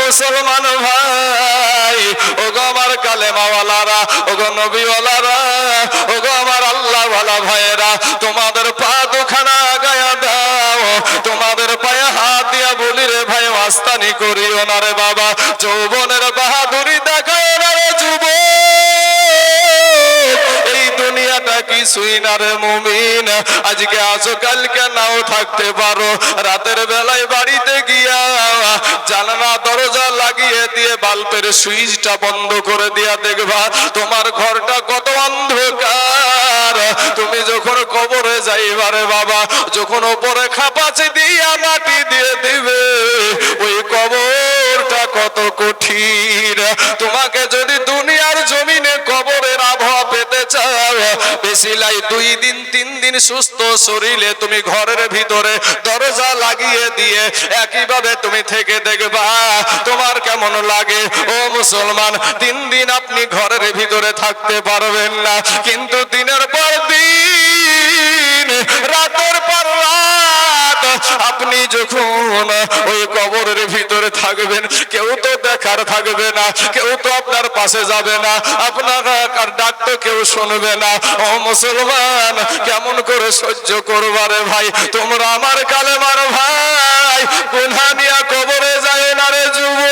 মুসলমান ভাই, ওগো আমার কালেমাওয়ালারা, ওগো নবীওয়ালারা, ওগো আমার আল্লাহওয়ালা ভাইয়েরা, তোমাদের পা দুখানা গায়া দাও, তোমাদের পায়ে হাত দিয়া বলি রে ভাই মাস্তানি করিও না রে বাবা, যৌবনের বাহাদুরি দেখায় না রে যুবক, এই দুনিয়াটা কিছুই না রে মুমিন, আজকে আসো কালকে নাও থাকতে পারো, রাতের বেলায় বাড়িতে গিয়া জানালা দরজা লাগিয়ে দিয়ে বাল্বের সুইচটা বন্ধ করে দিয়া দেখবা তোমার ঘরটা কত অন্ধকার। তুমি যখন কবরে যাইবারে বাবা, যখন উপরে খাপাচি দিয়া মাটি দিয়ে দিবে, ওই কবরটা কত কঠিন। তোমাকে যদি দুনিয়ার জমিনে কবরের আবহাওয়া পেতে চাও, বেশি লাই 2 দিন 3 দিন সুস্থ শরীরে তুমি ঘরের ভিতরে দরজা লাগিয়ে দিয়ে একইভাবে তুমি থেকে দেখবা তোমার কেমন লাগে। ও মুসলমান, 3 দিন আপনি ঘরের ভিতরে থাকতে পারবেন না, কিন্তু দিনের পর দিন, রাতের পর রাত আপনি যখন ওই কবরের ভিতরে থাকবেন, কেউ তো দেখার থাকবে না, কেউ তো আপনার পাশে যাবে না, আপনার ডাক তো কেউ শুনবে না। ও মুসলমান, কেমন করে সহ্য করবারে ভাই? তোমরা আমার কালেমার ভাই, গুনাহ নিয়া কবরে যায় না রে যুবক,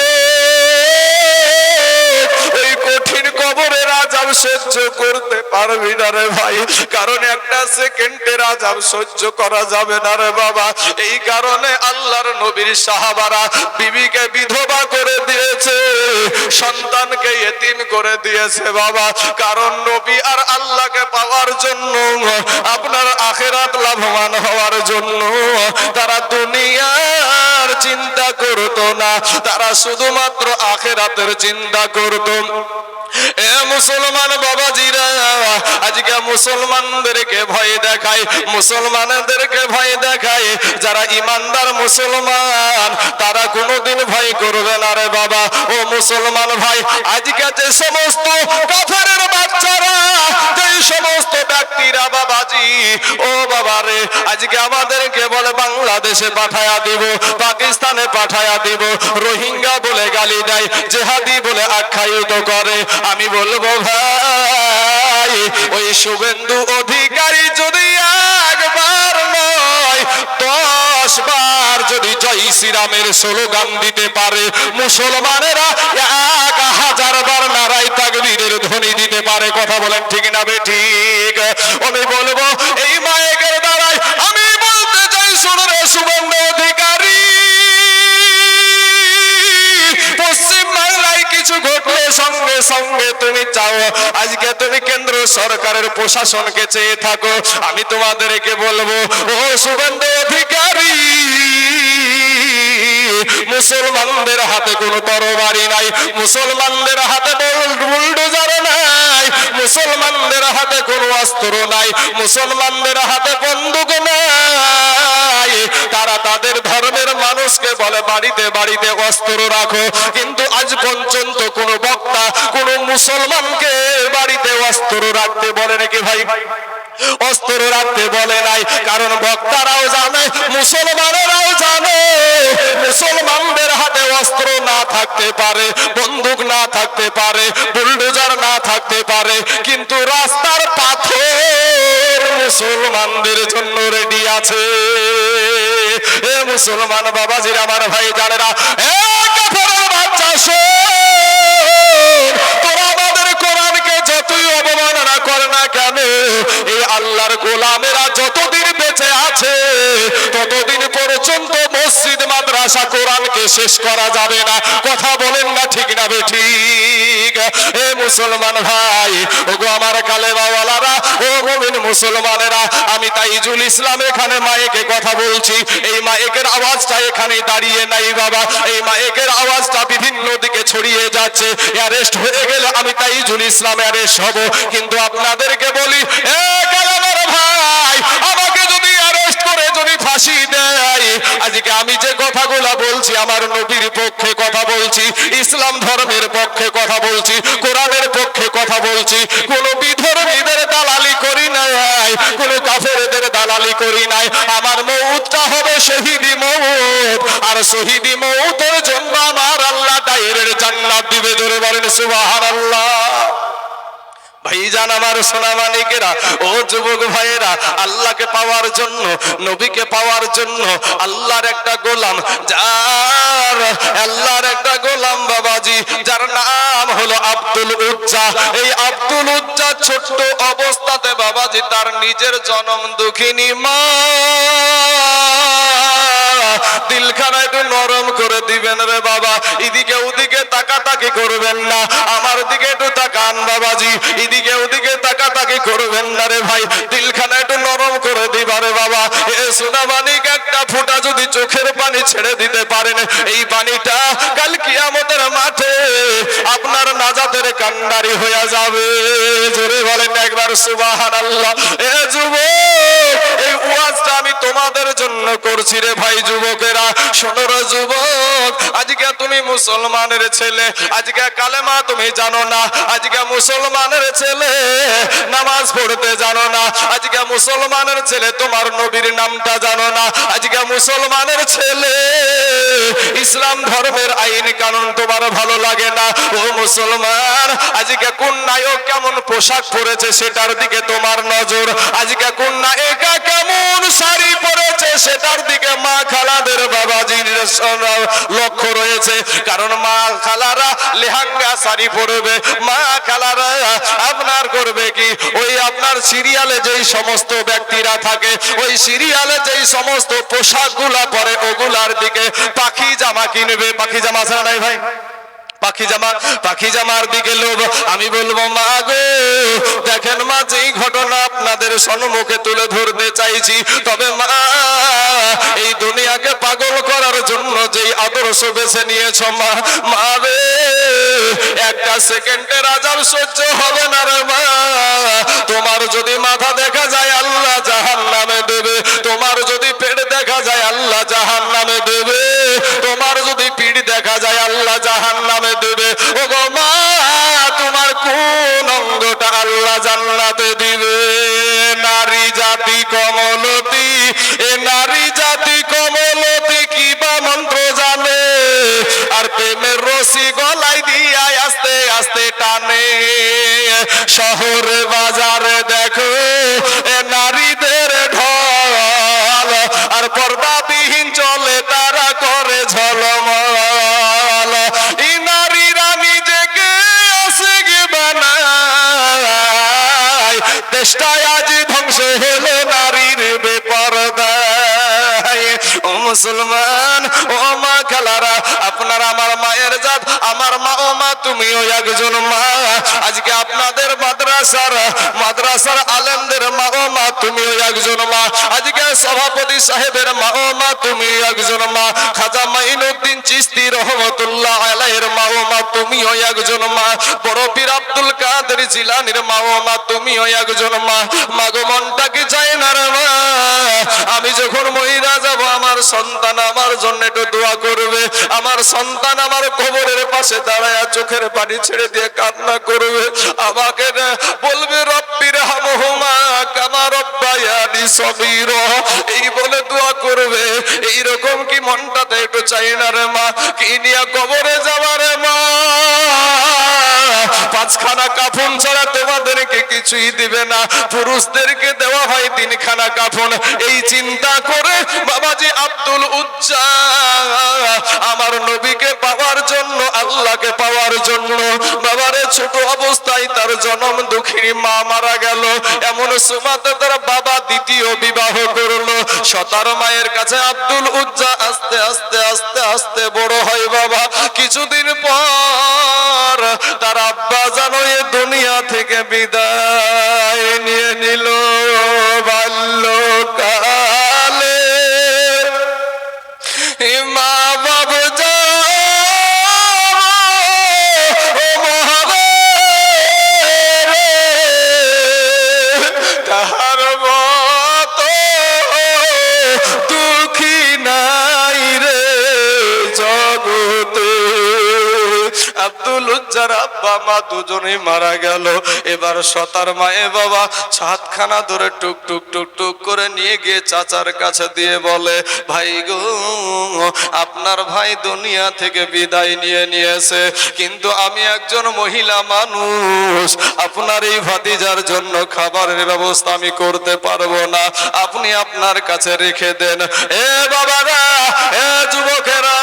ওই কঠিন কবরের আযাব সহ্য করতে পারবি না রে ভাই, কারণ একটা সেকেন্ডের আযাব সহ্য করা যাবে না রে বাবা। এই কারণে আল্লাহর নবীর সাহাবারা বিবিকে বিধবা করে দিয়েছে, সন্তানকে ইতিম করে দিয়েছে বাবা, কারণ নবী আর আল্লাহকে পাওয়ার জন্য, আপনার আখিরাত লাভবান হওয়ার জন্য তারা দুনিয়ার চিন্তা করতো না, তারা শুধুমাত্র আখিরাতের চিন্তা করতো। এ মুসলমান বাবাজিরা, আজকে মুসলমানদেরকে ভয় দেখায়, মুসলমানদেরকে ভয় দেখায়, যারা ইমানদার মুসলমান তারা কোনোদিন ভয় করবে না রে বাবা। ও মুসলমান ভাই, আজকে যে সমস্ত কাফেরের বাচ্চারা, যে সমস্ত ব্যক্তিরা বাবাজি, ও বাবারে, আজকে আমাদেরকে বলে বাংলাদেশে পাঠায়া দিব, পাকিস্তানে পাঠায়া দিব, রোহিঙ্গা বলে গালি দেয়, জেহাদি বলে আখ্যায়িত করে, আমি বলবো ভাই, ওই শুভেন্দু অধিকারী যদি একবার নয় 10 বার যদি জয় শ্রীরামের স্লোগান দিতে পারে, মুসলমানেরা 1000 বার নারায়ে তাকবীরের ধ্বনি দিতে পারে। কথা বলেন ঠিক না বেঠিক? আমি বলবো এই মাইকের দ্বারাই আমি বলতে চাই, শুনো রে শুভেন্দু অধিকারী, পশ্চিম বাংলায় কিছু ঘটলে সঙ্গে সঙ্গে তুমি চাও আজকে তুমি কেন্দ্র সরকারের প্রশাসনকে চেয়ে থাকো, আমি তোমাদেরকে বলবো ও শুভেন্দু অধিকারী, মুসলমানদের হাতে কোনো তরবারি নাই, মুসলমানদের হাতে বুলডোজার নাই, মুসলমানদের হাতে কোনো অস্ত্র নাই, মুসলমানদের হাতে বন্দুক নাই, তারা তাদের ধর্মের মানুষকে বলে বাড়িতে বাড়িতে অস্ত্র রাখো, কিন্তু আজ পর্যন্ত কোন বক্তা কোন মুসলমানকে বাড়িতে অস্ত্র রাখতে বলে নাকি ভাই? অস্ত্র রাখতে বলে নাই, কারণ বক্তারাও জানে, মুসলমানেরাও জানে, মুসলমানদের হাতে অস্ত্র না থাকতে পারে, বন্দুক না থাকতে পারে, বুলডোজার না থাকতে পারে, কিন্তু রাস্তার পাথর মুসলমানদের জন্য রেডি আছে। এ মুসলমান বাবাজিরা, আমার ভাই জানেরা, কাফেরের বাচ্চা শোন, তোরা আমাদের কোরআনকে যতই অবমাননা করে না কেন, এই আল্লাহর গোলামেরা যতদিন বেঁচে আছে ততদিন পর্যন্ত মসজিদ মাদ্রাসা কোরআনকে শেষ করা যাবে না। কথা বলেন না ঠিক না বেঠিক? এ মুসলমান ভাই, ওগো আমার কালেমাওয়ালারা, ও মুমিন মুসলমানেরা, আমি তাইজুল ইসলাম এখানে মাইকে কথা বলছি, এই মাইকের আওয়াজটা এখানে দাঁড়িয়ে নাই বাবা, এই মাইকের আওয়াজটা বিভিন্ন দিকে ছড়িয়ে যাচ্ছে, অ্যারেস্ট হয়ে গেলে আমি তাইজুল ইসলাম অ্যারেস্ট হব, কিন্তু আপনাদেরকে বলি এ কালেমার ভাই, আমাকে যদি অ্যারেস্ট করে যদি ফাঁসি দেয়, আজকে আমি যে কথাগুলো বলছি আমার নবীর পক্ষে কথা বলছি, ইসলাম ধর্মের পক্ষে কথা বলছি, কোরআনের পক্ষে কথা বলছি, কোন বিধর্মীদের দালালি করি নাই, কোন কাফেরদের দালালি করি নাই, আমার মউতটা হবে শহীদি মউত, আর শহীদি মউতের জন্য আমার আল্লাহ জান্নাত দিবে। জোরে বলেন সুবহানাল্লাহ। ভাইজান আমার সোনা মানিকেরা, ও যুবক ভাইয়েরা, আল্লাহকে পাওয়ার জন্য, নবীকে পাওয়ার জন্য আল্লাহর একটা গোলাম, যার আল্লাহর একটা গোলাম বাবাজি, যার নাম হলো আব্দুল উজ্জা। এই আব্দুল উজ্জা ছোট্ট অবস্থাতে বাবাজি তার নিজের জনম দুঃখিনী মা, দিলখানা একটু নরম করে দিবেন রে বাবা, এদিকে ওদিকে তাকাতাকি করবেন না, আমার দিকে একটু তাকান বাবাজি, এদিকে ওদিকে তাকাতাকি করবেন না রে ভাই, দিলখানা একটু নরম করে দিবা রে বাবা। এ সোনা মানিক, একটা ফোঁটা যদি চোখের পানি ছেড়ে দিতে পারেন, এই পানিটা কাল কিয়ামতের মাঠে আপনার নাজাতের কান্ডারি হয়ে যাবে। জোরে বলেন একবার সুবহানাল্লাহ। এ যুবক, এই ওয়াজটা আমি তোমাদের জন্য করছি রে ভাই। যুবকেরা শোনো রে যুবক, আজকে তুমি মুসলমানের ছেলে, আজকে কালেমা তুমি জানো না, আজকে মুসলমানের ছেলে নামাজ পড়তে জানো না, আজকে মুসলমানের ছেলে তোমার নবীর নামটা জানো না, আজকে মুসলমানের ছেলে ইসলাম ধর্মের আইন কানুন তোমার ভালো লাগে না। ও মুসলমান, আজকে কোন নায়ক কেমন পোশাক পরেছে সেটার দিকে তোমার নজর, আজকে কোন নায়িকা কেমন শাড়ি পরেছে সেটার দিকে মা খালাদের বাবাজির লক্ষ্য রয়েছে। কারণ মা খালারা লেহেঙ্গা শাড়ি পরবে, মা খালারা আপনার করবে কি, ওই আপনার সিরিয়ালে যেই সমস্ত ব্যক্তিরা থাকে, ওই সিরিয়ালে যেই সমস্ত পোশাকগুলা পরে ওগুলার দিকে পাখি জামা কিনবে। পাখি জামা আছে না নাই ভাই? পাখি জামার দিকে লোভ। আমি বলবো মা গো, দেখেন মা, যেই ঘটনা আপনাদের সম্মুখে তুলে ধরতে চাইছি, তবে মা এই দুনিয়াকে পাগল করার জন্য যেই আদর্শ বেছে নিয়েছ মা, মা রে একটা সেকেন্ডের আযাব সহ্য হবে না রে মা। তোমার যদি মাথা দেখা যায় আল্লাহ জাহান্নামে দেবে, তোমার যদি পেট দেখা যায় আল্লাহ জাহান্নামে দেবে, তোমার যদি পিঠ দেখা যায় আল্লাহ জাহান্নামে দেবে। ও গো মা, তোমার কোন অঙ্গটা আল্লাহ জান্নাতে দিবে? নারী জাতি কমলতি, এ নারী জাতি কমলতি কি বা মন্ত্র জানে, আর প্রেমের রশি গলায় দিয়া আস্তে আস্তে টানে। শহরে বাজারে দেখো এ নারীদের ঢল, আর পর্দাবিহীন চলে তারা করে ঝলমল। এই নারীরা নিজেকে আসিগে বানায়, দেশটায় আজ ধ্বংস হলো নারীর বেপরদায়। ও মুসলমান, ও মা খালারা, আপনারা আমার মায়ের জাত, আমার মা ও মা তুমিও একজন মা। আজকে আপনাদের মাদ্রাসার আলেমদের মা ও মা তুমিও একজন মা। আজকে সভাপতি সাহেবের মা ও মা তুমিও একজন মা। খাজা মাইনুদ্দিন চিশতি রহমতুল্লাহ আলাইহির মা ও মা তুমিও একজন মা। বড় পীর আব্দুল কাদের জিলানীর মা ও মা তুমিও একজন মা। মাগো মনটা কি চায় না রে মা, আমি যখন মহিলা যাব আমার সন্তান আমার জন্য একটু দোয়া করবে, আমার সন্তান আমার কবরের পাশে দাঁড়ায় চোখের পানি ছেড়ে দিয়ে কান্না করবে, আমাকে বলবে রব্বির হামহুমা কামা রব্বায়ানি সগীরা, এই বলে দোয়া করবে। এইরকম কি মনটাতে একটু চাই না রে মা? কি নিয়ে কবরে যাবার মা? পাঁচখানা কাফন ছাড়া তোমাদেরকে কিছুই দিবে না, পুরুষদেরকে দেওয়া হয় তিনখানা কাফন। এই চিন্তা করে বাবাজি আব্দুল উজ্জা আমার নবীকে পাওয়ার জন্য, আল্লাহকে পাওয়ার জন্য বাবারে ছোট অবস্থায় তার জনম দুঃখিনী মা মারা গেল। এমন সুমাতে তার বাবা দ্বিতীয় বিবাহ করলো। সতার মায়ের কাছে আব্দুল উজ্জা আস্তে আস্তে আস্তে আস্তে বড় হয় বাবা। কিছুদিন পর তার আব্বা জানো এ দুনিয়া থেকে বিদায় নিয়ে নিল বাল্যকালে। মা বাবা তাহার মতো দুঃখী নাই রে জগতে। আব্দুল উজ্জার আব্বা মা দুজনেই মারা গেল। এবার সতার মায়ে বাবা ছাদখানা ধরে টুক টুক টুক টুক করে নিয়ে গিয়ে চাচার কাছে দিয়ে বলে, ভাই গো, আপনার ভাই দুনিয়া থেকে বিদায় নিয়ে নিয়েছে, কিন্তু আমি একজন মহিলা মানুষ, আপনার এই ভাতিজার জন্য খাবারের ব্যবস্থা আমি করতে পারবো না, আপনি আপনার কাছে রেখে দেন। এ বাবারা, এ যুবকেরা,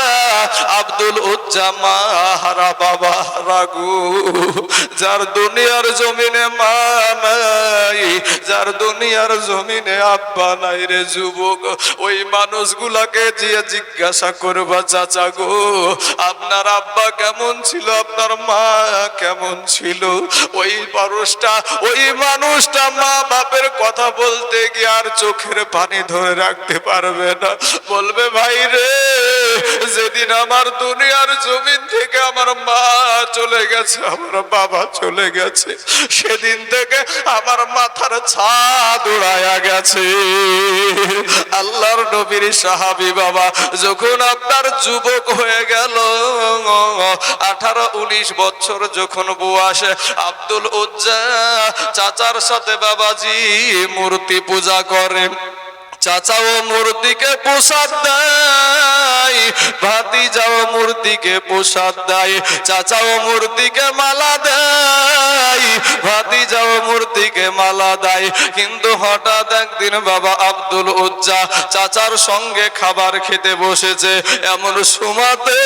আব্দুল উজ্জা মা হারা বাবা রাগু, যার দুনিয়ার জমিনে মা নাই, যার দুনিয়ার জমিনে আব্বা নাই রে যুবক, ওই মানুষগুলাকে যে জিজ্ঞাসা করবা, চাচা গো, আপনার আব্বা কেমন ছিল, আপনার মা কেমন ছিল, ওই মানুষটা মা বাপের কথা বলতে গিয়ে আর চোখের পানি ধরে রাখতে পারবে না, বলবে ভাই রে, যেদিন আমার দুনিয়ার জমিন থেকে আমার মা চলে গেছে, আমার বাবা চলে গেছে, সেদিন থেকে আমার মাথার ছাদ উড়ায়া গেছে। আল্লাহর নবীর সাহাবী বাবা যখন আপনার যুবক হয়ে গেল, 18-19 বছর যখন বয়সে, আব্দুল উজ্জা চাচার সাথে বাবাজি মূর্তি পূজা করেন। চাচাও মূর্তিকে প্রসাদ দেয়, ভাতিজাও মূর্তিকে প্রসাদ দেয়, চাচাও মূর্তিকে মালা দেয়, ভাতিজাও মূর্তিকে মালা দেয়। কিন্তু হঠাৎ একদিন বাবা আব্দুল উজ্জা চাচার সঙ্গে খাবার খেতে বসেছে, এমন সময়তে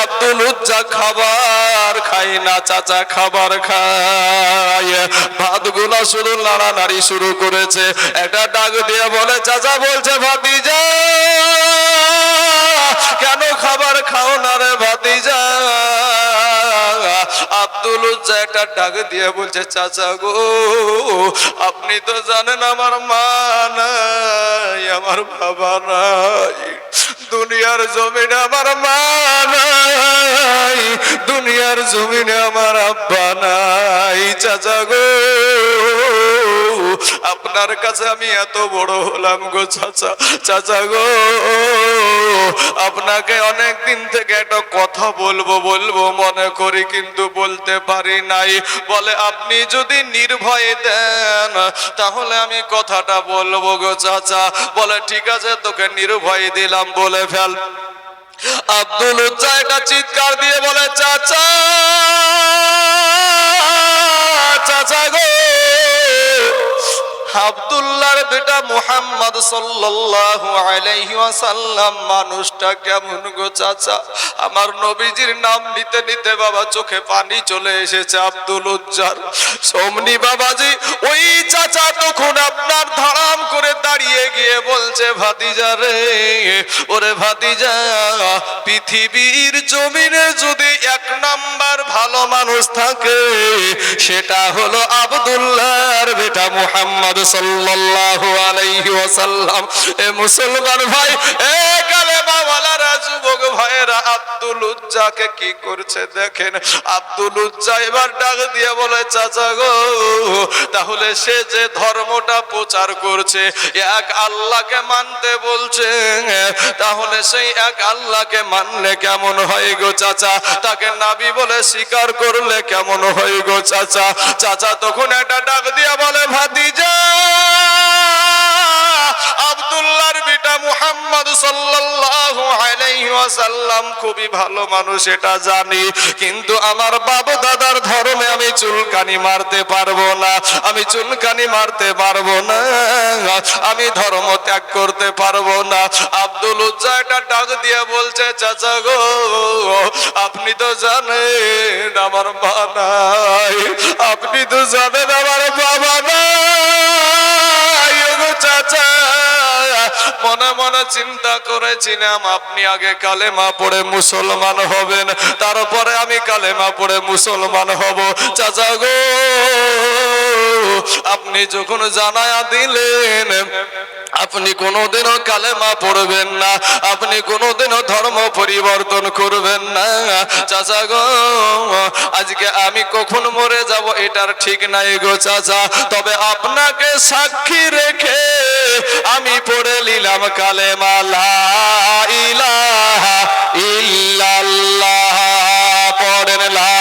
আব্দুল উজ্জা খাবার খায় না, চাচা খাবার খায়। ভাতগুলো শুধু নাড়ানাড়ি শুরু করেছে, একটা ডাক দিয়ে বলে, চাচা বলছে, ভাতিজা কেন খাবার খাও না রে ভাতিজা? আব্দুল উজ্জা একটা ডাক দিয়ে বলছে, চাচা গো, আপনি তো জানেন আমার মা নাই, আমার বাবা নাই, দুনিয়ার জমিনে আমার মা নাই, দুনিয়ার জমিনে আমার আব্বা নাই, চাচা গো, আপনার কাছে আমি এত বড় হলাম গো চাচা, চাচা গো, আপনাকে অনেক দিন থেকে একটা কথা বলবো বলবো মনে করি, কিন্তু বলতে পারি নাই। বলে, আপনি যদি নির্ভয় দেন তাহলে আমি কথাটা বলবো গো চাচা। বলে, ঠিক আছে, তোকে নির্ভয় দিলাম, বলে ফেল। আব্দুল উজ্জা এটা চিৎকার দিয়ে বলে, চাচা, চাচা গো, আব্দুল্লাহর বেটা মুহাম্মদ সাল্লাল্লাহু আলাইহি ওয়াসাল্লাম মানুষটা কেমন গো চাচা? আমার নবীজির নাম নিতে নিতে বাবা চোখে পানি চলে এসেছে আব্দুল উজ্জার। সমনি বাবাজি, ওই চাচা তখন আপনার ধড়াম করে দাঁড়িয়ে গিয়ে বলছে, ভাতিজা রে, ওরে ভাতিজা, পৃথিবীর জমিনে যদি এক নাম্বার ভালো মানুষ থাকে সেটা হলো আব্দুল্লাহর বেটা মুহাম্মদ সাল্লাল্লাহু আলাইহি ওয়াসাল্লাম। এ মুসলমান ভাই, এ কালেমা ওয়ালারা যুবক ভাইরা, আব্দুল উজ্জাকে কি করছে দেখেন। আব্দুল উজ্জা এবার ডাক দিয়ে বলে, চাচা গো, তাহলে সে যে ধর্মটা প্রচার করছে, এক আল্লাহকে মানতে বলছে, তাহলে সেই এক আল্লাহকে মানলে কেমন হয় গো চাচা? তাকে নবী বলে স্বীকার করলে কেমন হয় গো চাচা? চাচা তখন একটা ডাক দিয়ে বলে, ভাতিজা, আব্দুল্লাহর বেটা মুহাম্মদ সাল্লাল্লাহু আলাইহি ওয়াসাল্লাম খুবই ভালো মানুষ, এটা জানি, কিন্তু আমার বাবা দাদার ধর্মে আমি চুলকানি মারতে পারবো না, আমি চুলকানি মারতে পারবো না, আমি ধর্ম ত্যাগ করতে পারবো না। আব্দুল উজ্জা এটা ডাক দিয়ে বলছে, চাচা গো, আপনি তো জানেন আমার মা নাই, আপনি তো জানেন আমার বাবা নাই গো চাচা, মনে মনে চিন্তা করেছিলাম আপনি আগে কালেমা পড়ে মুসলমান হবেন, তারপরে আমি কালেমা পড়ে মুসলমান হব। চাচা গো, আপনি যখন জানায়া দিলেন আপনি কোনোদিনও কালেমা পড়বেন না, আপনি কোনোদিনও ধর্ম পরিবর্তন করবেন না, চাচা গো, আজকে আমি কখন মরে যাব এটার ঠিক নাই গো চাচা, তবে আপনাকে সাক্ষী রেখে আমি পড়ে নিলাম কালেমা, লা ইলাহা ইল্লাল্লাহ, পড়েন লা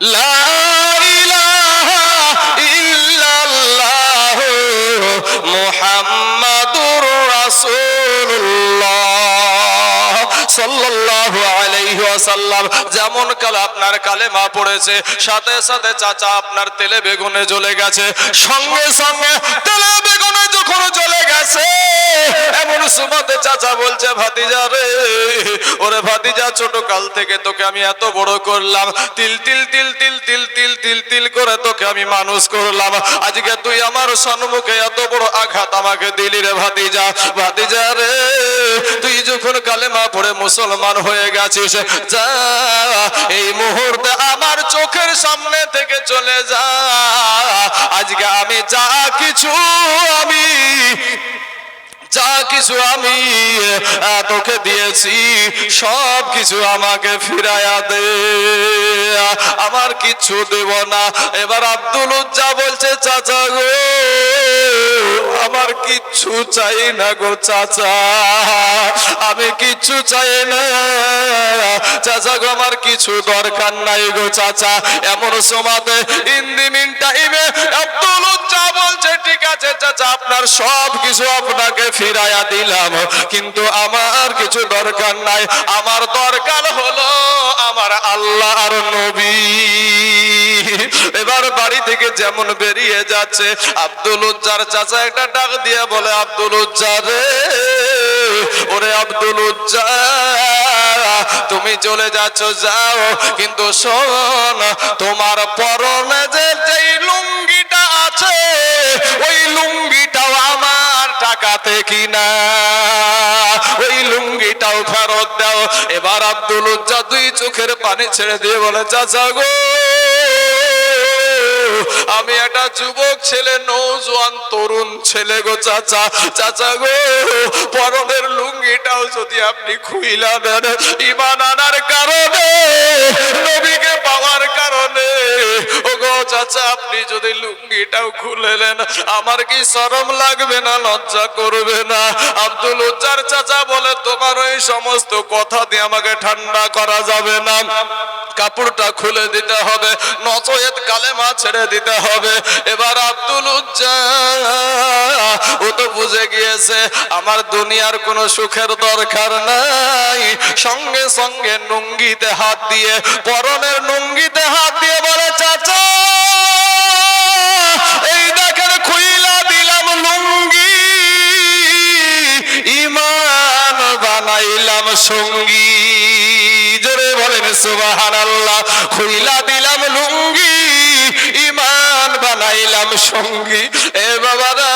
লা ইলাহা ইল্লাল্লাহ মুহাম্মাদুর রাসূলুল্লাহ সাল্লাল্লাহু আলাইহি ওয়াসাল্লাম। যেমন কাল আপনার কালেমা পড়েছে, সাথে সাথে চাচা আপনার তেলে বেগুনে জ্বলে গেছে, সঙ্গে সঙ্গে তেলে বেগুনে যখন জ্বলে গেছে এমন সুমাতে চাচা বলছে, ভাতিজা রে, ওরে ভাতিজা, ছোট কাল থেকে তোকে আমি এত বড় করলাম, তিল তিল তিল তিল তিল তিল তিল তিল করে তোকে আমি মানুষ করলাম, আজকে তুই আমার সম্মুখে এত বড় আঘাত আমাকে দিলি রে ভাতিজা। ভাতিজা রে, তুই যখন কালেমা পড়ে মুসলমান হয়ে গেছিস, যা এই মুহূর্তে আমার চোখের সামনে থেকে চলে যা। আজকে আমি যা কিছু তোকে দিয়েছি সব কিছু আমাকে ফিরায়া দে, আমার কিচ্ছু দেব না। এবার আব্দুল উজ্জা বলছে, চাচা গো, আমার কিচ্ছু চাই না গো চাচা, আমি কিচ্ছু চাই না চাচা গো, আমার কিছু দরকার নাই গো চাচা। এমন সময়তে ইন দি মিন টাইমে আব্দুল উজ্জা বলছে, ঠিক আছে চাচা, আপনার সব কিছু আপনাকে ফিরাইয়া দিলাম, কিন্তু আমার কিছু দরকার নাই, আমার দরকার হলো আমার আল্লাহ আর নবী। এবার বাড়ি থেকে যেমন বেরিয়ে যাচ্ছে, আব্দুল উজ্জার চাচা একটা ডাক দিয়ে বলে, আব্দুল উজ্জা রে, ওরে আব্দুল উজ্জা, তুমি চলে যাচ্ছ যাও, কিন্তু শোন, তোমার পরনে যেই লুঙ্গিটা আছে ওই লুঙ্গিটাও আমার টাকাতে কিনা, ওই লুঙ্গিটাও ফেরত দাও। এবার আব্দুল উজ্জা দুই চোখের পানি ছেড়ে দিয়ে বলে, চাচা গো, আমি একটা যুবক ছেলে, নওজোয়ান তরুণ ছেলে গো চাচা, চাচা গো, পরনের লুঙ্গিটাও যদি আপনি খুইলা দেন, ঈমান আনার কারণে, নবীকে পাওয়ার কারণে, ও গো চাচা, আপনি যদি লুঙ্গিটাও খুলে নেন, আমার কি শরম লাগবে না, লজ্জা করবে না? আব্দুল উজ্জার চাচা বলে, তোমার ওই সমস্ত কথা দিয়ে আমাকে ঠান্ডা করা যাবে না, কাপড়টা খুলে দিতে হবে, নচেত কালেমা ছেড়ে দিতে হবে। এবার আব্দুল উজ্জা ও তো বুঝে গিয়েছে আমার দুনিয়ার কোনো সুখের দরকার নাই, সঙ্গে সঙ্গে লুঙ্গিতে হাত দিয়ে, পরনের লুঙ্গিতে হাত দিয়ে বলে, চাচা এই দেখেন খুইলা দিলাম লুঙ্গি, ঈমান বানাইলাম সঙ্গী। জোরে বলেন সুবহানাল্লাহ। খুইলা দিলাম লুঙ্গি, ঈমান বানাইলাম সঙ্গী। এ বাবারা,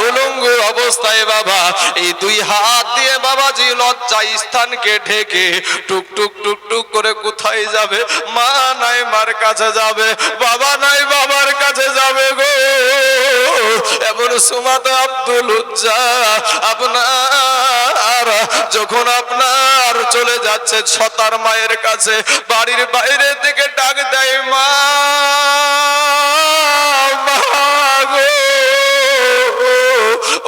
উলঙ্গ অবস্থায় বাবা এই দুই হাত দিয়ে বাবাজি লজ্জা স্থানকে ঢেকে টুক টুক টুক টুক করে কোথায় যাবে? মা নাই মার কাছে যাবে, বাবা নাই বাবার কাছে যাবে গো। এমন সময় আব্দুল উজ্জা আপনার যখন আপনার চলে যাচ্ছে ছতার মায়ের কাছে, বাড়ির বাইরে থেকে ডাক দেয়, মা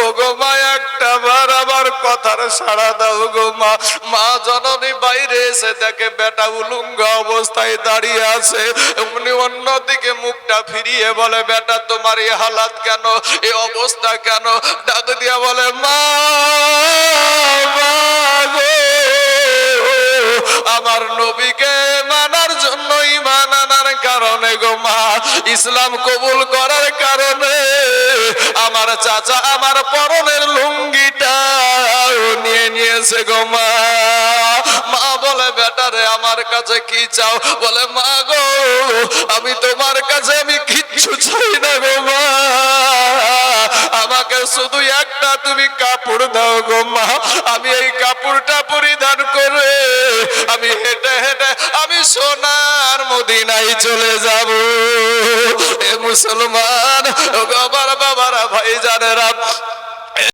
ও গো মা, একটা বার আমার কথার সাড়া দাও গো মা। মা জননী বাইরে এসে দেখে বেটা উলঙ্গ অবস্থায় দাঁড়িয়ে আছে, এমনি অন্যদিকে মুখটা ফিরিয়ে বলে, বেটা তোমার এই হালাত কেন, এই অবস্থা কেন? ডাক দিয়া বলে, মা আমার নবীকে মানার জন্য, ঈমান আনার কারণে গো মা, ইসলাম কবুল করার কারণে আমার চাচা আমার পরনের লুঙ্গিটা নিয়ে নিয়েছে গো মা। মা বলে, বেটারে আমার কাছে কি চাও? বলে, মা গো, আমি তোমার কাছে আমি কিচ্ছু চাই না গো মা, আমাকে শুধু একটা তুমি কাপড় দাও গো মা, আমি এই কাপড়টা পরিধান করে আমি হেঁটে হেঁটে আমি সোনার মদিনায় চলে যাব। এ মুসলমান, ও বাবার বাবারা, ভাই জানেরা,